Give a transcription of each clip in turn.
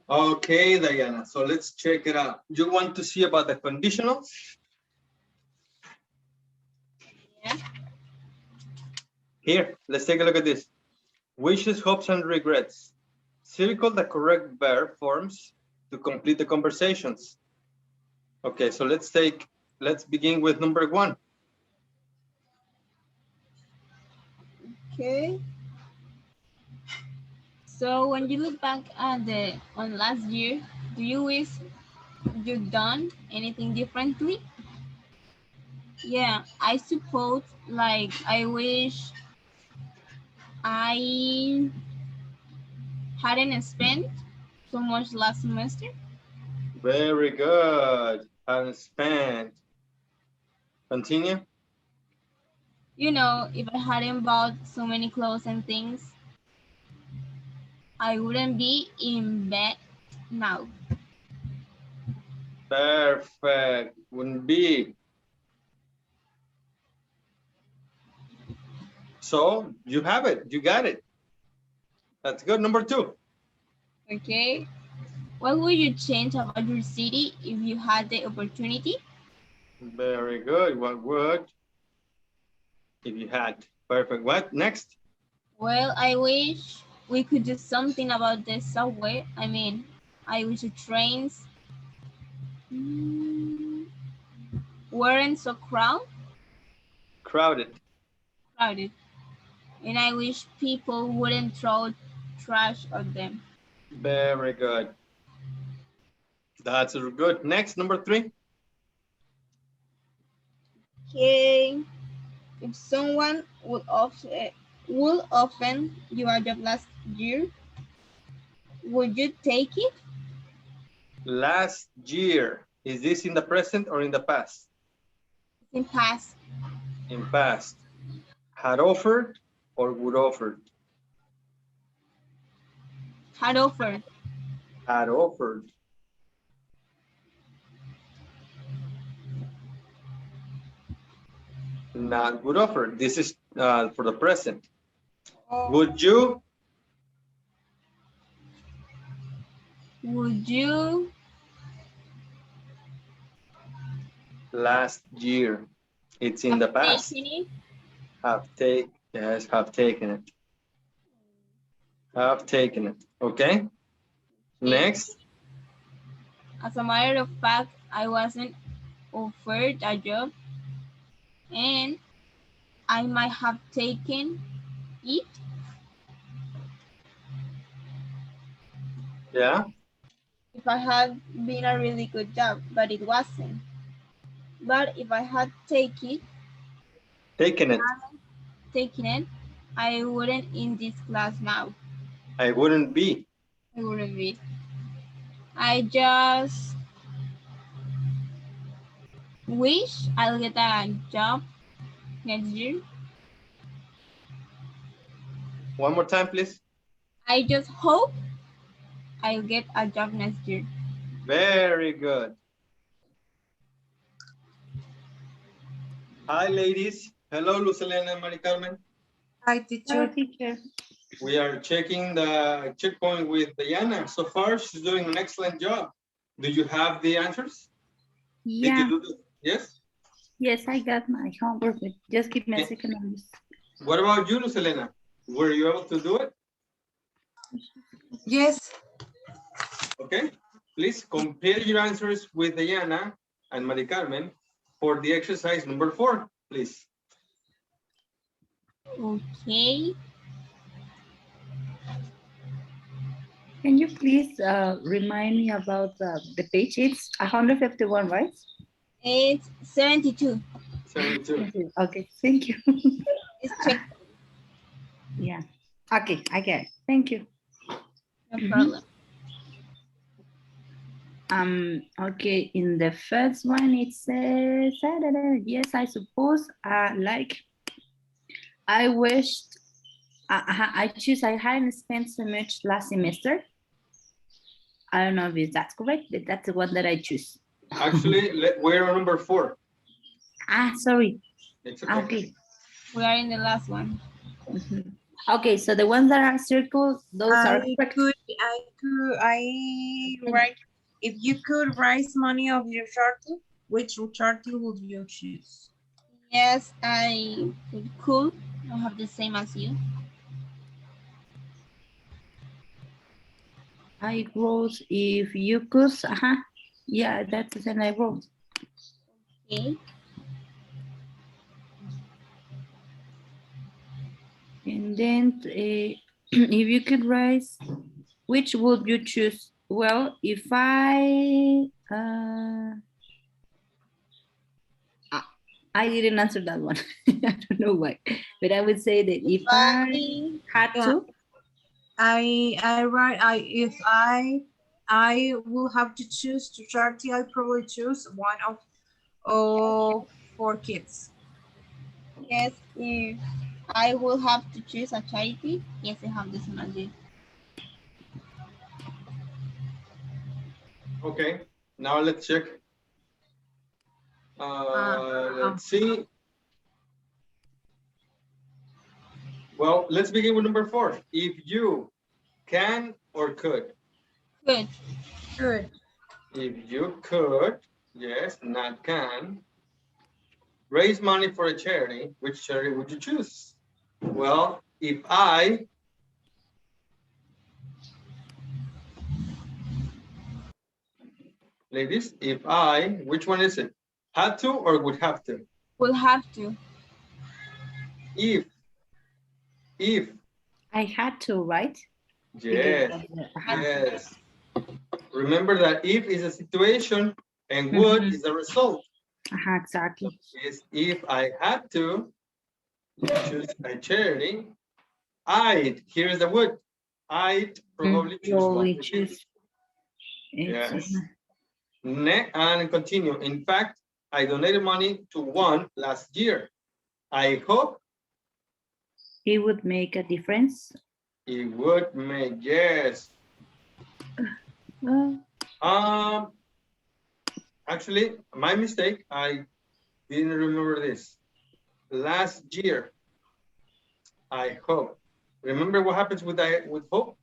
Okay, Diana, so let's check it out. You want to see about the conditionals? Yeah. Here, let's take a look at this. Wishes, hopes, and regrets. Circle the correct verb forms to complete the conversations. Okay, so let's begin with number 1. Okay. So when you look back at on last year, do you wish you'd done anything differently? Yeah, I suppose like I wish I hadn't spent so much last semester. Very good. And spent. Continue. You know, if I hadn't bought so many clothes and things, I wouldn't be in bed now. Perfect. Wouldn't be. So you have it. You got it. That's good. Number 2. Okay. What would you change about your city if you had the opportunity? Very good. What would if you had? Perfect. What next? Well, I wish we could do something about the subway. I wish the trains weren't so Crowded. crowded. And I wish people wouldn't throw trash on them. Very good. That's good. Next, number 3. Okay. If someone would offer you a job last year, would you take it? Last year. Is this in the present or in the past? In past. In past. Had offered or would offered? Had offered. Had offered. Not would offer. This is for the present. Would you? Would you? Last year. It's in the past. Have taken it. Have taken it. Okay. Next. As a matter of fact, I wasn't offered a job and I might have taken it. Yeah. If I had been a really good job, but it wasn't. But if I had taken it, I wouldn't in this class now. I wouldn't be. I wouldn't be. I just wish I'll get a job next year. One more time, please. I just hope I'll get a job next year. Very good. Hi, ladies. Hello, Lucelena and Mari Carmen. Hi, teacher. Hello, teacher. We are checking the checkpoint with Diana. So far, she's doing an excellent job. Do you have the answers? Yeah. Did you do yes? Yes, I got my homework. Just give me a second on this. What about you, Lucelena? Were you able to do it? Yes. Okay. Please compare your answers with Diana and Mari Carmen for the exercise number 4, please. Okay. Can you please remind me about the page? It's 151, right? It's 72. 72. Okay, thank you. It's checked. Yeah. Okay, I get it. Thank you. No problem. Okay, in the first one it says, yes, I suppose, like, I wished, I hadn't spent so much last semester. I don't know if that's correct, but that's the one that I choose. Actually, we're on number 4. Sorry. It's okay. We are in the last one. Okay, so the ones that are circled, those are correct. I write, if you could raise money of your charity, which charity would you choose? Yes, I could. I have the same as you. I wrote if you could, yeah, that's the same I wrote. Okay. And then if you could raise, which would you choose? Well, if I didn't answer that one. I don't know why, but I would say that if I had Yeah. to, I write, if I will have to choose to charity, I probably choose one of 4 kids. Yes, if I will have to choose a charity, yes, I have the same as you. Okay, now let's check. Let's see. Well, let's begin with number 4. If you can or could. Good. Good. If you could, yes, not can, raise money for a charity, which charity would you choose? Well, if I ladies, if I, which one is it? Had to or would have to? Will have to. If I had to, right? yes, yes. Remember that if is a situation and would is a result. Exactly. Is if I had to choose a charity, I'd, here is the would, I'd probably choose one for kids. Yes. And continue. In fact, I donated money to one last year. I hope it would make a difference. it would make, yes. Actually, my mistake, I didn't remember this. Last year, I hope. Remember what happens with hope?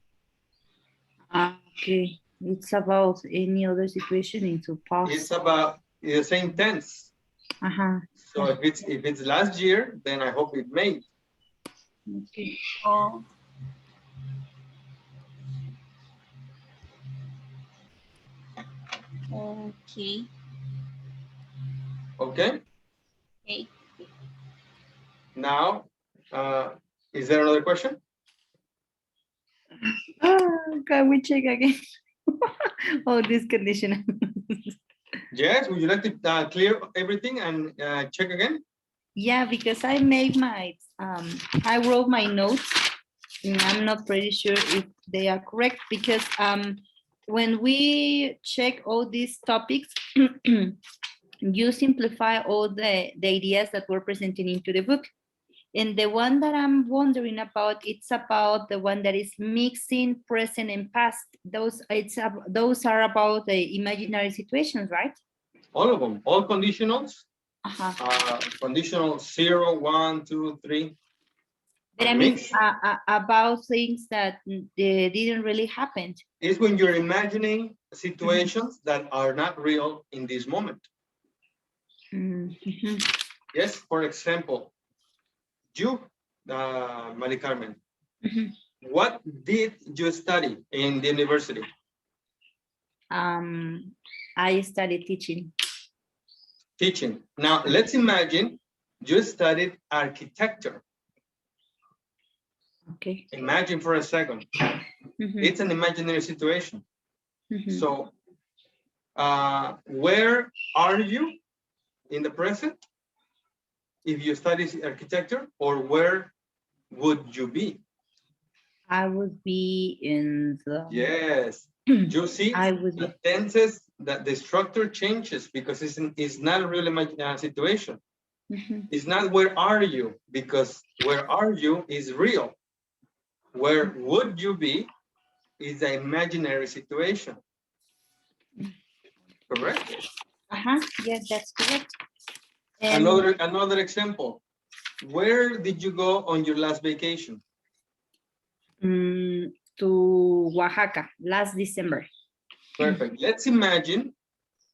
Okay, it's about any other situation into past. It's about the same tense. So if it's last year, then I hope it made. Okay. Oh. Okay. Okay. Okay. Now, is there another question? Can we check again? Oh, this condition. Yes, would you like to clear everything and check again? Yeah, because I made my, I wrote my notes and I'm not pretty sure if they are correct because when we check all these topics, you simplify all the ideas that were presented into the book. And the one that I'm wondering about, it's about the one that is mixing present and past. Those are about the imaginary situations, right? All of them, all conditionals. Conditional 0, 1, 2, 3. But I mean, about things that didn't really happen. It's when you're imagining situations that are not real in this moment. Yes, for example, you, Mari Carmen, what did you study in the university? I studied teaching. Teaching. Now, let's imagine you studied architecture. Okay. Imagine for a second. It's an imaginary situation. So, where are you in the present if you study architecture, or where would you be? I would be in the... Yes. You see, I would the tenses, that the structure changes because it's not a real imaginary situation. It's not where are you, because where are you is real. Where would you be is an imaginary situation. Correct? Yes, that's correct. Another example. Where did you go on your last vacation? To Oaxaca last December. Perfect. Let's imagine,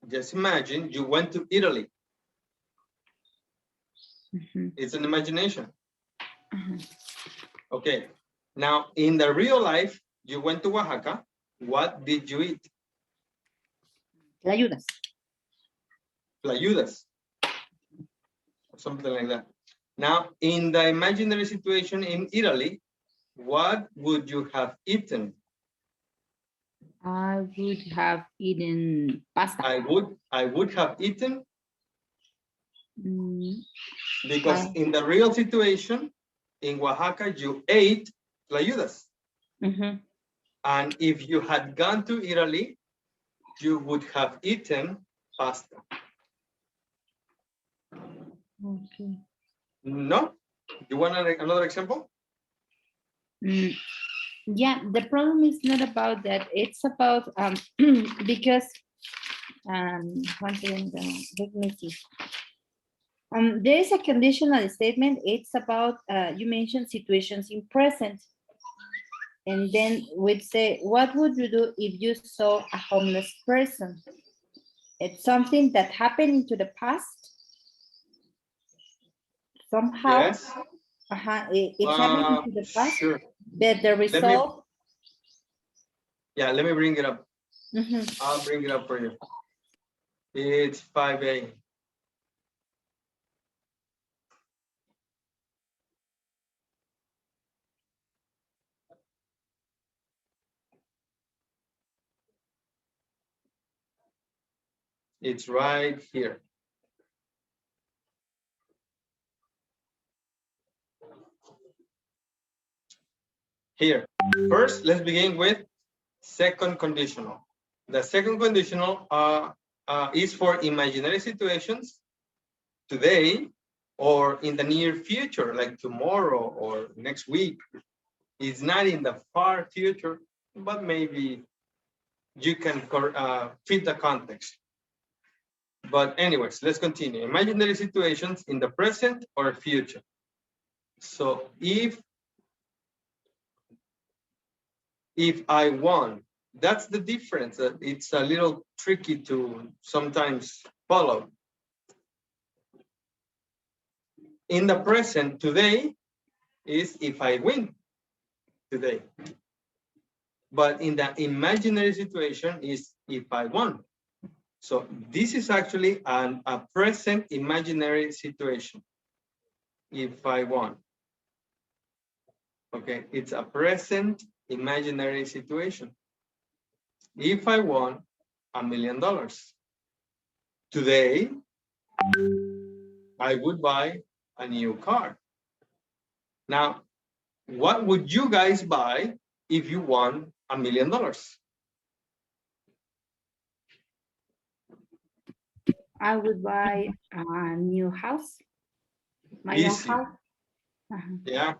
just imagine you went to Italy. It's an imagination. Okay. Now, in the real life, you went to Oaxaca. What did you eat? Tlayudas. Tlayudas. Something like that. Now, in the imaginary situation in Italy, what would you have eaten? I would have eaten pasta. I would have eaten because in the real situation in Oaxaca, you ate tlayudas. And if you had gone to Italy, you would have eaten pasta. Okay. No? You want another example? Yeah, the problem is not about that. It's about because one second, let me see. There is a conditional statement. It's about you mentioned situations in present, and then we'd say, what would you do if you saw a homeless person? It's something that happened into the past. Somehow, Yes. it's happening into the past, sure. but the result. Let me bring it up. I'll bring it up for you. It's 5A. It's right here. Here. First, let's begin with second conditional. The second conditional is for imaginary situations today or in the near future, like tomorrow or next week. It's not in the far future, but maybe you can fit the context. But anyways, let's continue. Imaginary situations in the present or future. So if I won, that's the difference. It's a little tricky to sometimes follow. In the present today is if I win today. But in the imaginary situation is if I won. So this is actually a present imaginary situation. If I won. Okay, it's a present imaginary situation. If I won $1 million today, I would buy a new car. Now, what would you guys buy if you won $1 million? I would buy a new house. My own house. Yeah.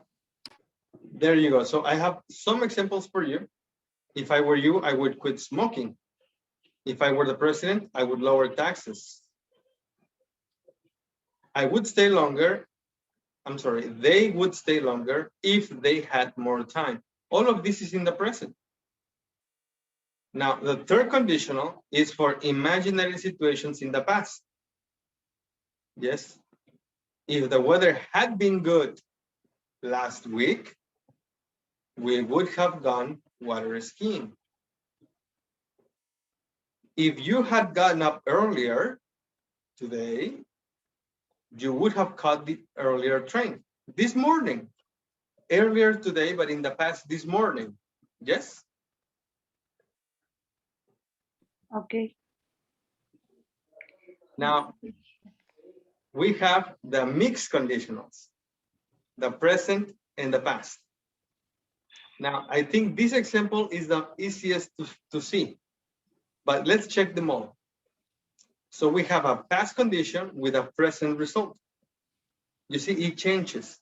There you go. So I have some examples for you. If I were you, I would quit smoking. If I were the president, I would lower taxes. I would stay longer. I'm sorry, they would stay longer if they had more time. All of this is in the present. Now, the third conditional is for imaginary situations in the past. Yes. If the weather had been good last week, we would have gone water skiing. If you had gotten up earlier today, you would have caught the earlier train. This morning, earlier today, but in the past this morning. Yes? Okay. Now, we have the mixed conditionals, the present and the past. Now, I think this example is the easiest to see, but let's check them all. So we have a past condition with a present result. You see, it changes.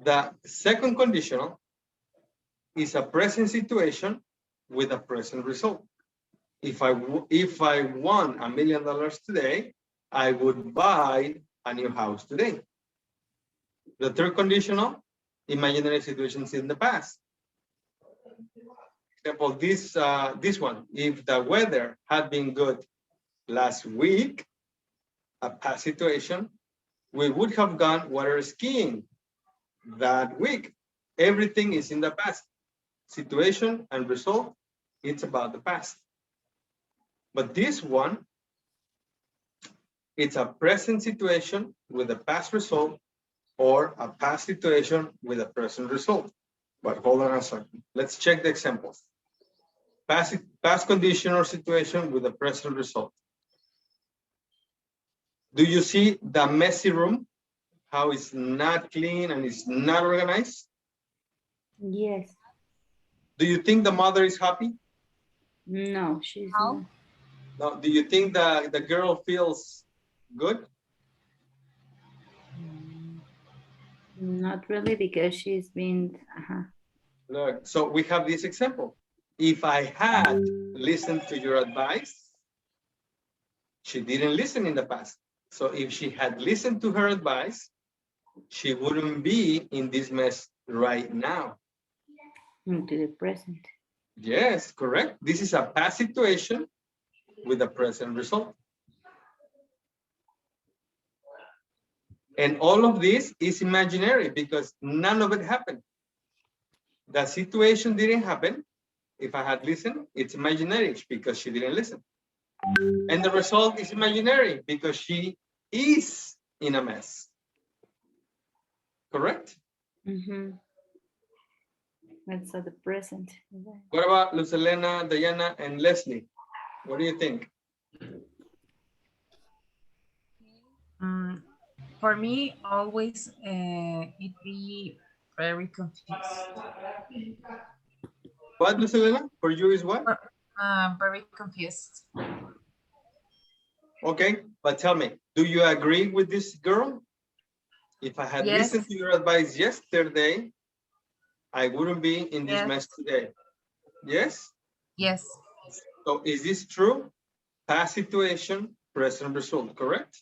The second conditional is a present situation with a present result. If I won $1 million today, I would buy a new house today. The third conditional imaginary situations in the past. Example, this one, if the weather had been good last week, a past situation, we would have gone water skiing that week. Everything is in the past. Situation and result, it's about the past. But this one, it's a present situation with a past result or a past situation with a present result. But hold on a second. Let's check the examples. Past condition or situation with a present result. Do you see the messy room? How it's not clean and it's not organized? Yes. Do you think the mother is happy? No, she's No. No. Do you think the girl feels good? not really, because she's been. Look, so we have this example. If I had listened to your advice, she didn't listen in the past. So if she had listened to her advice, she wouldn't be in this mess right now. Into the present. Yes, correct. This is a past situation with a present result. And all of this is imaginary because none of it happened. The situation didn't happen. If I had listened, it's imaginary because she didn't listen. And the result is imaginary because she is in a mess. Correct? That's at the present. What about Lucelena, Diana, and Leslie? What do you think? For me, always it be very confused. What, Lucelena? For you is what? Very confused. Okay, but tell me, do you agree with this girl? If I had listened to your advice yesterday, I wouldn't be in this mess today. Yes? Yes. So is this true? Past situation, present result, correct?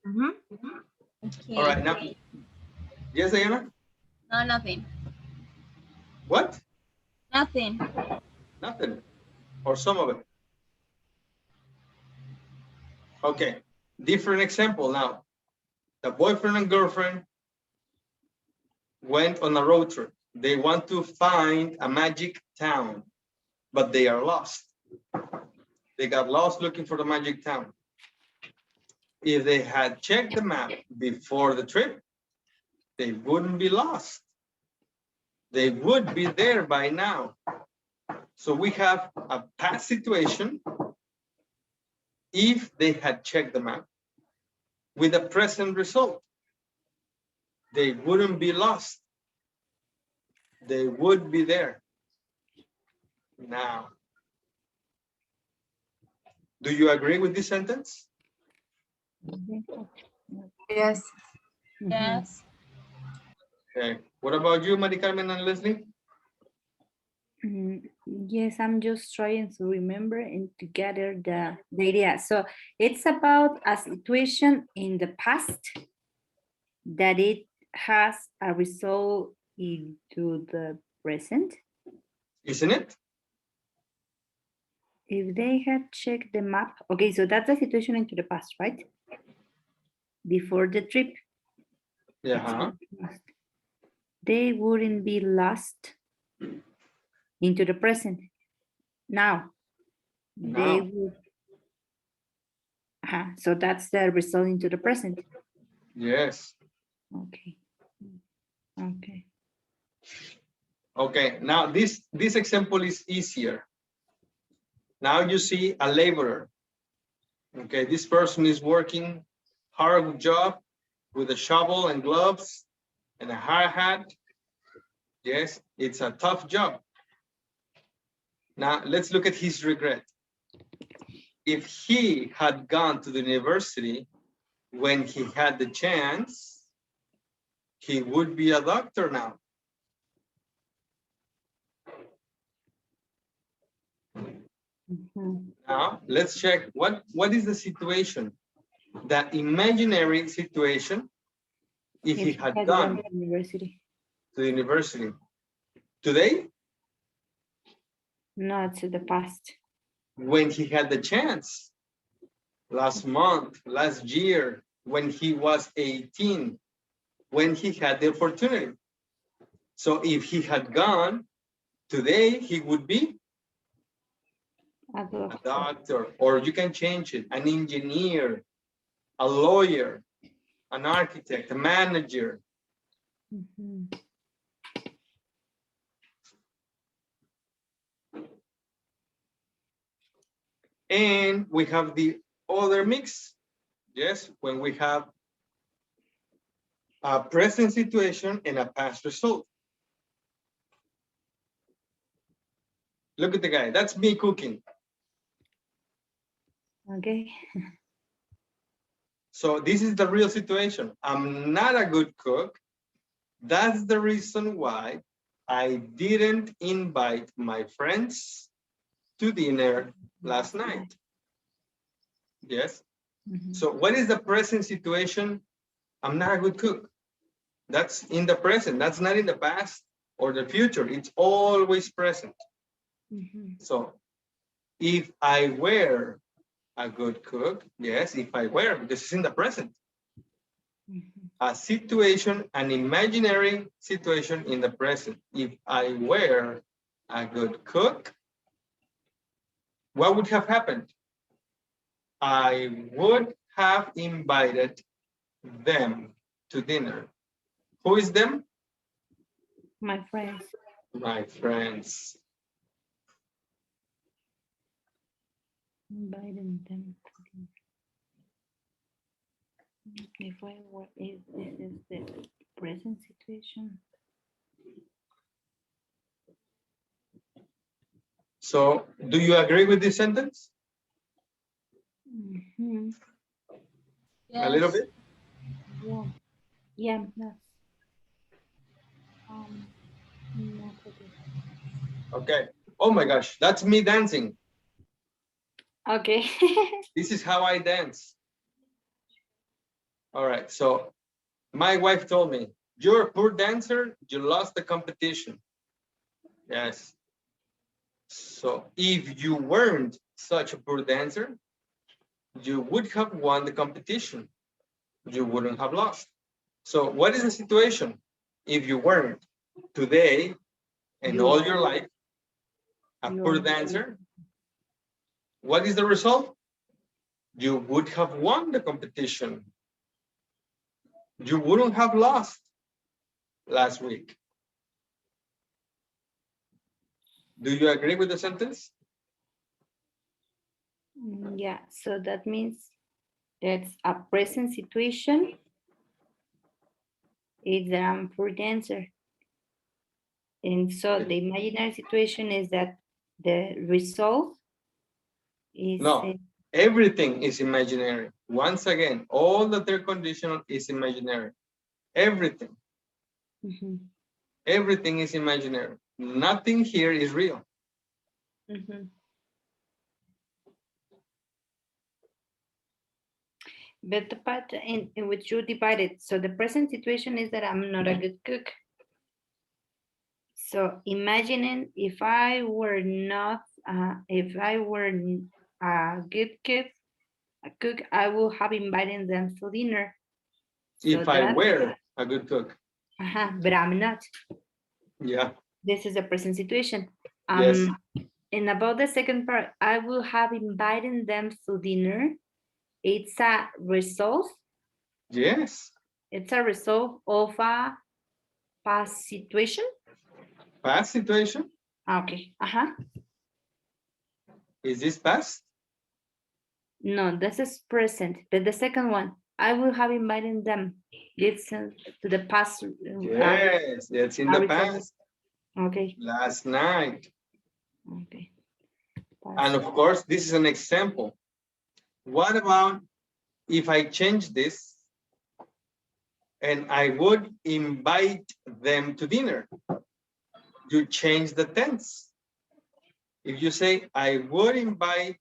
Okay. All right, now. Yes, Diana? No, nothing. What? Nothing. Nothing. Or some of it. Okay, different example now. The boyfriend and girlfriend went on a road trip. They want to find a magic town, but they are lost. They got lost looking for the magic town. If they had checked the map before the trip, they wouldn't be lost. They would be there by now. So we have a past situation if they had checked the map with a present result. They wouldn't be lost. They would be there now. Do you agree with this sentence? Yes. Yes. Okay. What about you, Mari Carmen and Leslie? Yes, I'm just trying to remember and to gather the idea. So it's about a situation in the past that it has a result into the present. Isn't it? If they had checked the map, okay, so that's the situation into the past, right? Before the trip. Yeah. They wouldn't be lost into the present. Now, they would. So that's the result into the present. Yes. Okay. Okay. Okay. Now this example is easier. Now you see a laborer. Okay, this person is working hard job with a shovel and gloves and a hard hat. Yes, it's a tough job. Now let's look at his regret. If he had gone to the university when he had the chance, he would be a doctor now. Now let's check what is the situation, the imaginary situation if he had gone to university. to the university. Today, No, to the past. when he had the chance. Last month, last year, when he was 18, when he had the opportunity. So if he had gone, today he would be A a doctor, or you can change it, an engineer, a lawyer, an architect, a manager. Mhm. And we have the other mix. Yes, when we have a present situation and a past result. Look at the guy, that's me cooking. Okay. So this is the real situation. I'm not a good cook. That's the reason why I didn't invite my friends to dinner last night. Yes. Mhm. So what is the present situation? I'm not a good cook. That's in the present. That's not in the past or the future. It's always present. Mhm. So if I were a good cook, yes, if I were, because it's in the present. Mhm. A situation, an imaginary situation in the present. If I were a good cook, what would have happened? I would have invited them to dinner. Who is them? My friends. My friends. Inviting them. If I were, if this is the present situation. So do you agree with this sentence? Mhm. A little Yes. bit? Yeah. Yeah. That's um. Not okay. Okay. Oh my gosh, that's me dancing. Okay. This is how I dance. All right, so my wife told me, you're a poor dancer, you lost the competition. Yes. So if you weren't such a poor dancer, you would have won the competition. You wouldn't have lost. So what is the situation? If you weren't today and You all are. your life a You poor are. dancer, what is the result? You would have won the competition. You wouldn't have lost last week. Do you agree with the sentence? Yeah. So that means that's a present situation. It's a poor dancer. And so the imaginary situation is that the result is No, everything is imaginary. Once again, all the third conditional is imaginary. Everything, mhm, everything is imaginary. Nothing here is real. mhm. But the part in which you divide it, so the present situation is that I'm not a good cook. So imagining if I were not, if I were a good cook, I will have invited them to dinner. So If I that, were a good cook. but I'm not. Yeah, This is a present situation. yes, And about the second part, I will have invited them to dinner. It's a result. yes. It's a result of a past situation. Past situation, Okay. is this past? No, this is present. But the second one, I will have invited them. It's to the past. Yes, that's in the Result. past, Okay. last night. Okay. And Past. of course, this is an example. What about if I change this and I would invite them to dinner? You change the tense. If you say, I would invite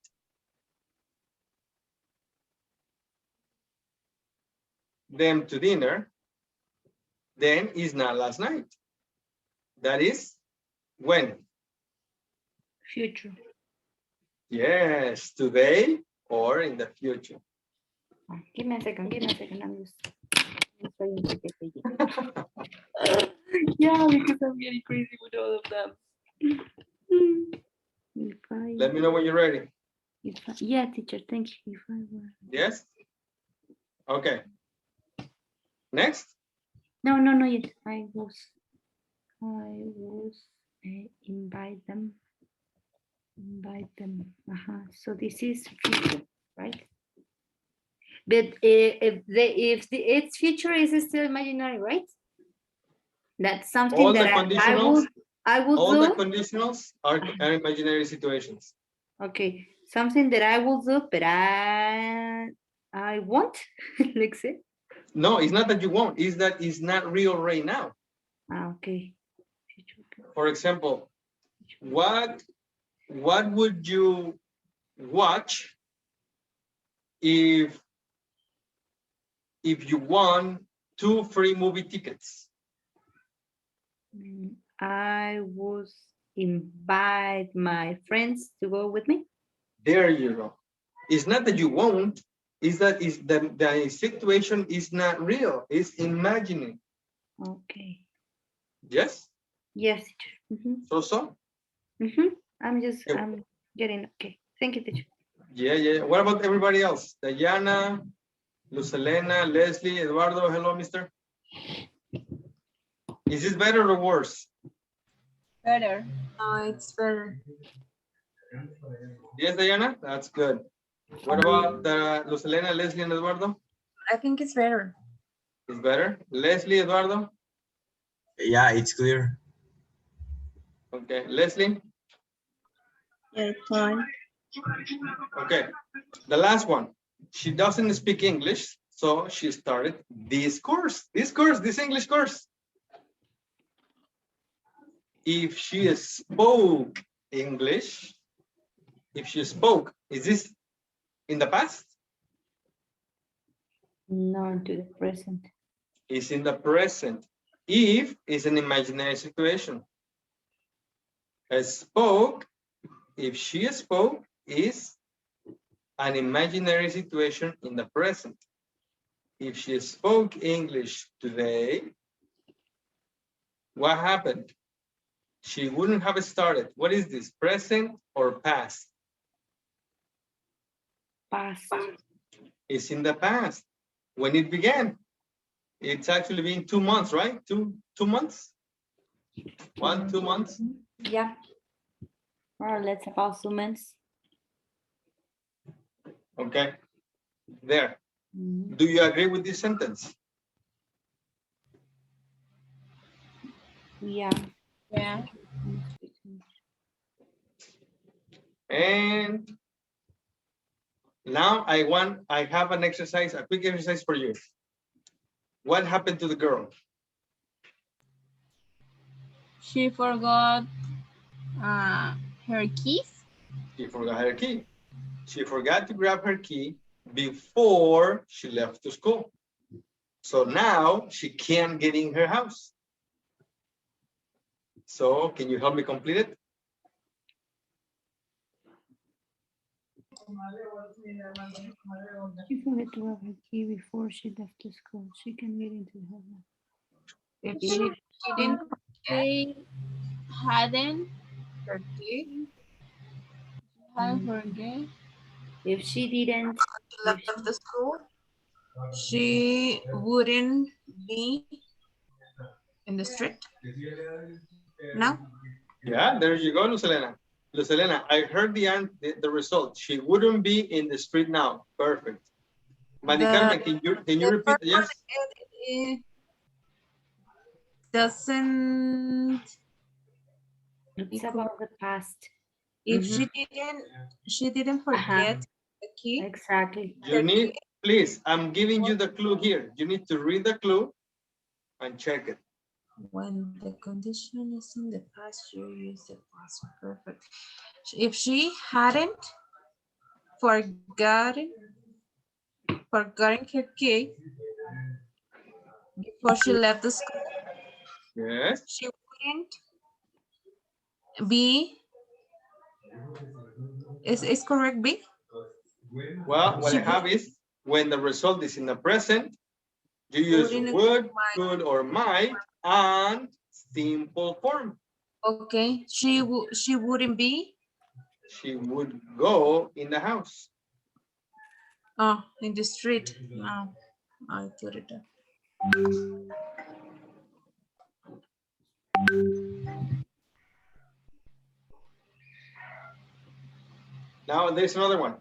them to dinner, then it's not last night. That is when. Future. Yes, today or in the future. Give me a second. I'm just. Yeah, because I'm getting crazy with all of them. If I, Let me know when you're ready. yeah, teacher, thank you. If I were. Yes? Okay. Next. No, yet. I was invite them. So this is future, right? But if its future is still imaginary, right? That's something All the that conditionals, I would all do. the conditionals are imaginary situations. Okay, something that I will do, but I won't. Like say. No, it's not that you won't. It's that it's not real right now. Okay. For example, what would you watch if you won 2 free movie tickets? I would invite my friends to go with me. There you go. It's not that you won't. It's that the situation is not real. It's imagining. Okay. Yes. Yes, teacher. So. I'm getting okay. Thank you, teacher. Yeah. What about everybody else? Diana, Luz Elena, Leslie, Eduardo. Hello, mister. Is this better or worse? Better. It's better. Yes, Diana? That's good. What about Luz Elena, Leslie, and Eduardo? I think it's better. It's better. Leslie, Eduardo? Yeah, it's clear. Okay. Leslie? Yeah, fine. Okay. The last one. She doesn't speak English, so she started this course. This English course. If she spoke English, is this in the past? No, to the present. It's in the present. If is an imaginary situation. If she spoke, is an imaginary situation in the present. If she spoke English today, what happened? She wouldn't have started. What is this, present or past? Past. It's in the past. When it began, it's actually been 2 months, right? Two months? 1, 2 months? Yeah. More or less about 2 months. Okay. There. Do you agree with this sentence? Yeah. Yeah. And now I have an exercise, a quick exercise for you. What happened to the girl? She forgot her keys. She forgot her key. She forgot to grab her key before she left to school. So now she can't get in her house. So can you help me complete it? She forgot to grab her key before she left the school. She can get into the house. If she didn't She hadn't forget. If she didn't, left the school, she wouldn't be in the street. No? Yeah, there you go, Lucelena. Lucelena, I heard the result. She wouldn't be in the street now. Perfect. Mari Carmen, can you repeat? Yes. It doesn't. it's about the past. If she didn't forget the key. Exactly. You need, please, I'm giving you the clue here. You need to read the clue and check it. When the condition is in the past, you use the past perfect. If she hadn't forgotten her key before she left the school, Yes. she wouldn't B. Is correct B? Well, what She I have is when the result is in the present, you use wouldn't- would, could, or might, and simple form. Okay. She wouldn't be. She would go in the house. Oh, in the street. No, I put it up. Now there's another one.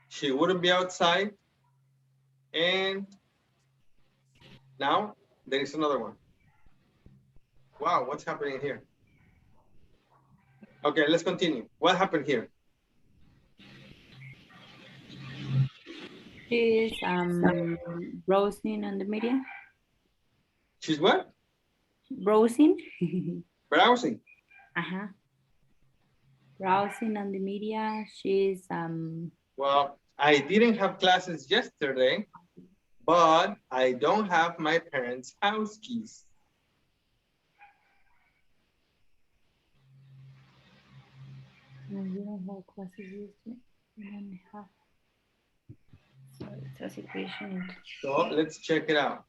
She wouldn't be outside. And now there is another one. Wow, what's happening here? Okay, let's continue. What happened here? She's browsing on the media. She's what? Browsing. Browsing. Uh-huh. Browsing on the media. She's Well, I didn't have classes yesterday, but I don't have my parents' house keys. no, you don't have classes yesterday. You don't have. So it's a situation. So let's check it out.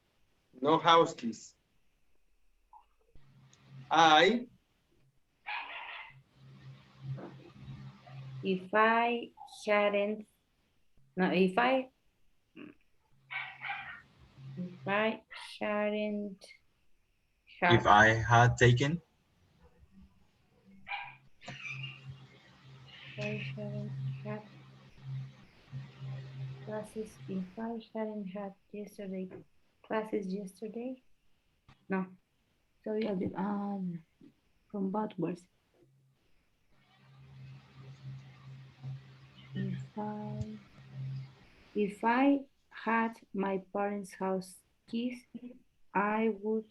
No house keys. If I hadn't, no, if I hadn't had, If I had taken, classes, if I hadn't had classes yesterday, no, sorry, I did, from backwards. If I had my parents' house keys, I would.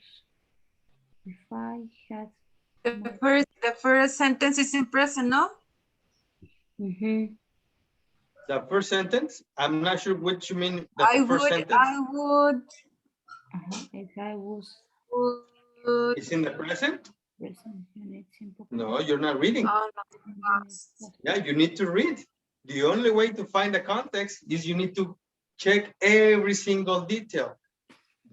If I had. The first sentence is in present, no? Mm-hmm. the first sentence, I'm not sure what you mean. The first sentence. I would. If I was Would. Is in the present? present, it's simple. No, you're not reading. Oh, no. Yeah, you need to read. The only way to find the context is you need to check every single detail.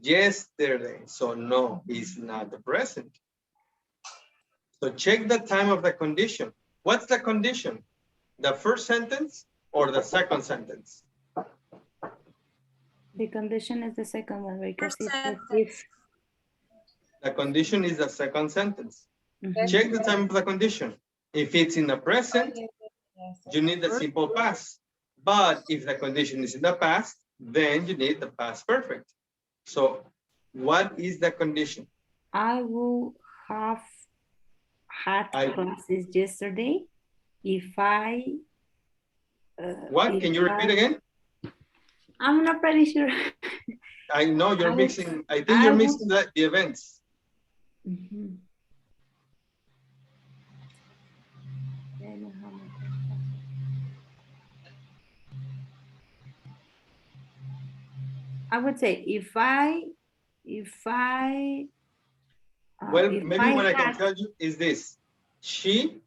Yesterday, so no, it's not the present. So check the time of the condition. What's the condition? The first sentence or the second sentence? The condition is the second one because First it's sentence. if. The condition is the second sentence. Mhm. Check the time of the condition. If it's in the present, you need the simple past. But if the condition is in the past, then you need the past perfect. So what is the condition? I will have had classes yesterday if I. What? if Can you repeat again? I'm not pretty sure. I know you're I mixing. I think you're mixing the events. Mhm. I would say if I Well, if maybe what I can tell you is this. She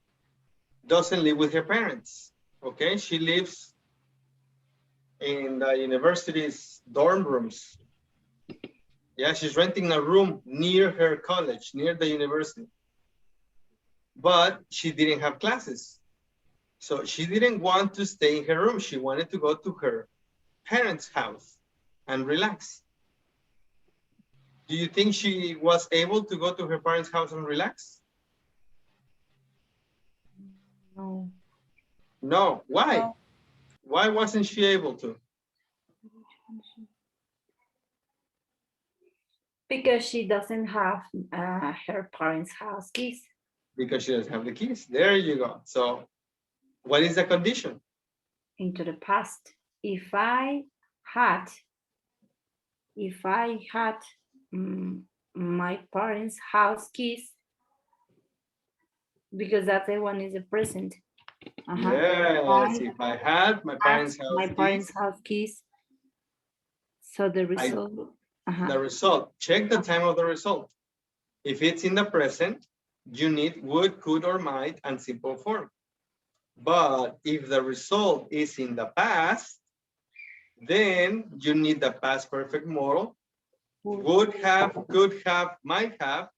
doesn't live with her parents, okay? She lives in the university's dorm rooms. Yeah, she's renting a room near her college, near the university. But she didn't have classes. So she didn't want to stay in her room. She wanted to go to her parents' house and relax. Do you think she was able to go to her parents' house and relax? no. No. Why? No. Why wasn't she able to? Because she doesn't have her parents' house keys. Because she doesn't have the keys. There you go. So what is the condition? Into the past. If I had my parents' house keys, because that one is a present. Yes, if I had my parents' house keys. So the result. The result, check the time of the result. If it's in the present, you need would, could, or might, and simple form. But if the result is in the past, then you need the past perfect modal, would have, could have, might have,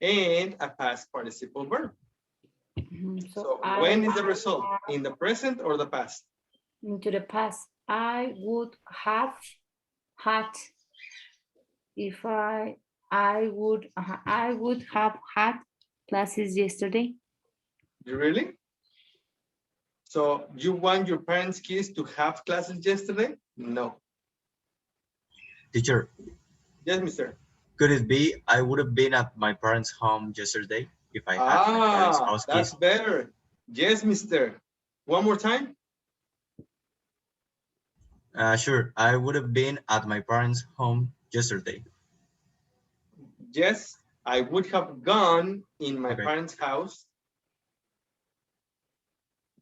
and a past participle verb. So when is the result? In the present or the past? Into the past. I would have had if I would have had classes yesterday. You really? So you want your parents' kids to have classes yesterday? No. Teacher, Yes, mister. could it be I would have been at my parents' home yesterday if I had my parents' house That's keys? better. Yes, mister. One more time. Sure, I would have been at my parents' home yesterday. Yes, I would have gone in my Okay. parents' house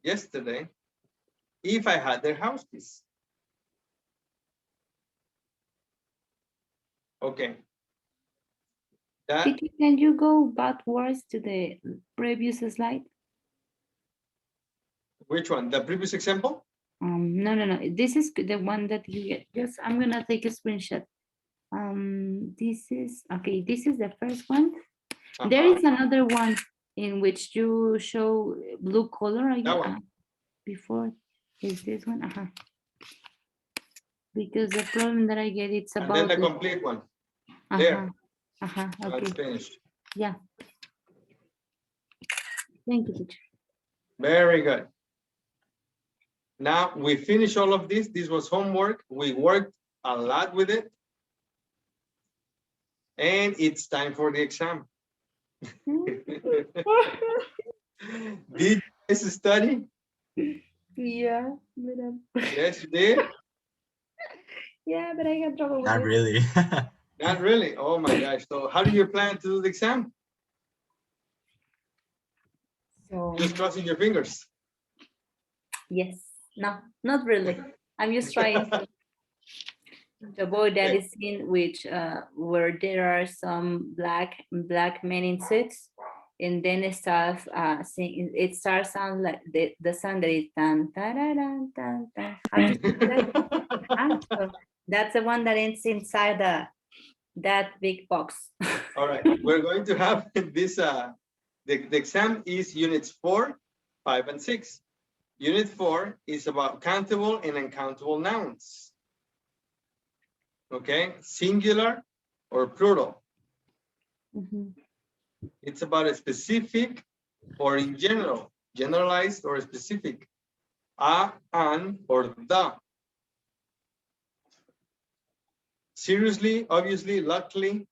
yesterday if I had their house keys. Okay. That, Teacher, can you go backwards to the previous slide? which one? The previous example? No. This is the one that you get. Just I'm gonna take a screenshot. This is okay. This is the first one. There is another one in which you show blue color. I That guess one. before is this one. Because the problem that I get it's And about then the complete one. There. Now Okay. it's finished. Yeah. Thank you, teacher. Very good. Now we finish all of this. This was homework. We worked a lot with it. And it's time for the exam. Did you guys study? Yeah. Yes, you did? Yeah, but I got trouble with Not it. really. Not really. Oh my gosh. So how do you plan to do the exam? So Just crossing your fingers. yes. No, not really. I'm just trying to avoid that Okay. scene which where there are some black men in suits, and then it starts it starts sound like the song that is tan tan tan tan tan. How do you say that? So that's the one that ends inside that big box. All right. We're going to have this. The exam is units 4, 5, and 6. Unit 4 is about countable and uncountable nouns. Okay, singular or plural. It's about a specific or in general, generalized or specific. A, an, or the. Seriously, obviously, luckily.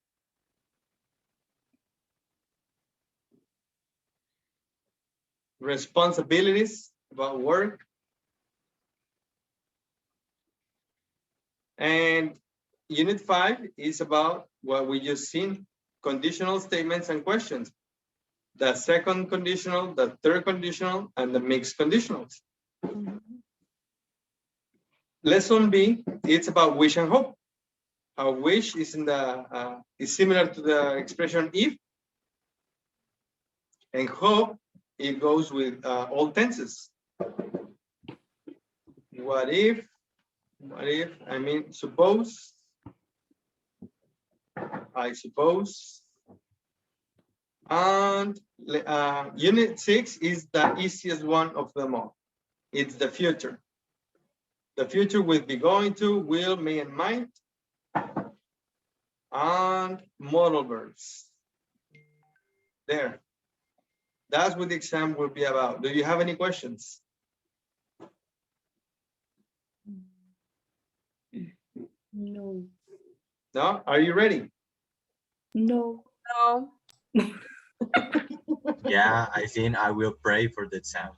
Responsibilities about work. And unit 5 is about what we just seen, conditional statements and questions. The second conditional, the third conditional, and the mixed conditionals. Lesson B, it's about wish and hope. A wish is in the is similar to the expression if, and hope it goes with all tenses. What if? What if? I mean, suppose. I suppose. And unit 6 is the easiest one of them all. It's the future. The future will be going to, will, may, and might. And modal verbs. There. That's what the exam will be about. Do you have any questions? No. No? Are you ready? No. No. Yeah, I think I will pray for the exam.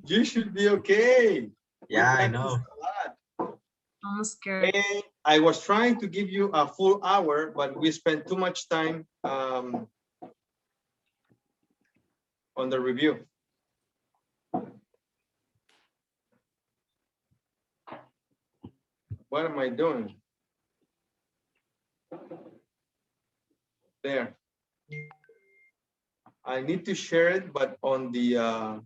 You should be okay. Yeah, We I practiced know. a lot. I'm scared. And I was trying to give you a full hour, but we spent too much time on the review. What am I doing? There. I need to share it, but on the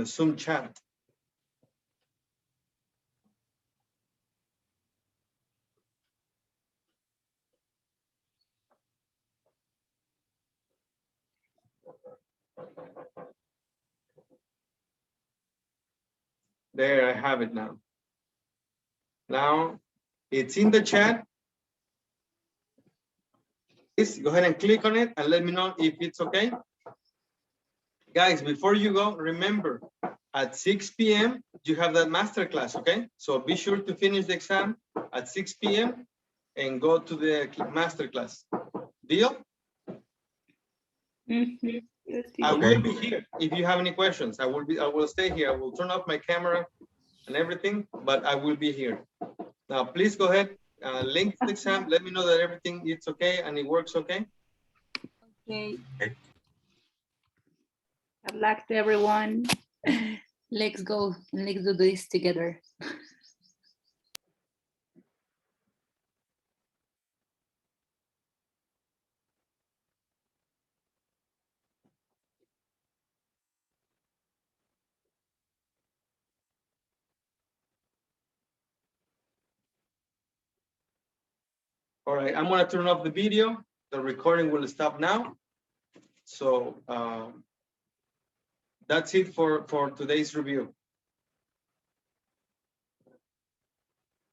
Zoom chat. There, I have it now. Now, it's in the chat. Please go ahead and click on it and let me know if it's okay. Guys, before you go, remember, at 6 p.m., you have that masterclass, okay? So be sure to finish the exam at 6 p.m. and go to the masterclass. Deal? Mhm. I will be here if you have any questions. I will stay here. I will turn off my camera and everything, but I will be here. Now, please go ahead, link the exam. Let me know that everything is okay and it works okay. Okay. Good luck to everyone. Let's go and let's do this together. All right, I'm gonna turn off the video. The recording will stop now. So that's it for today's review.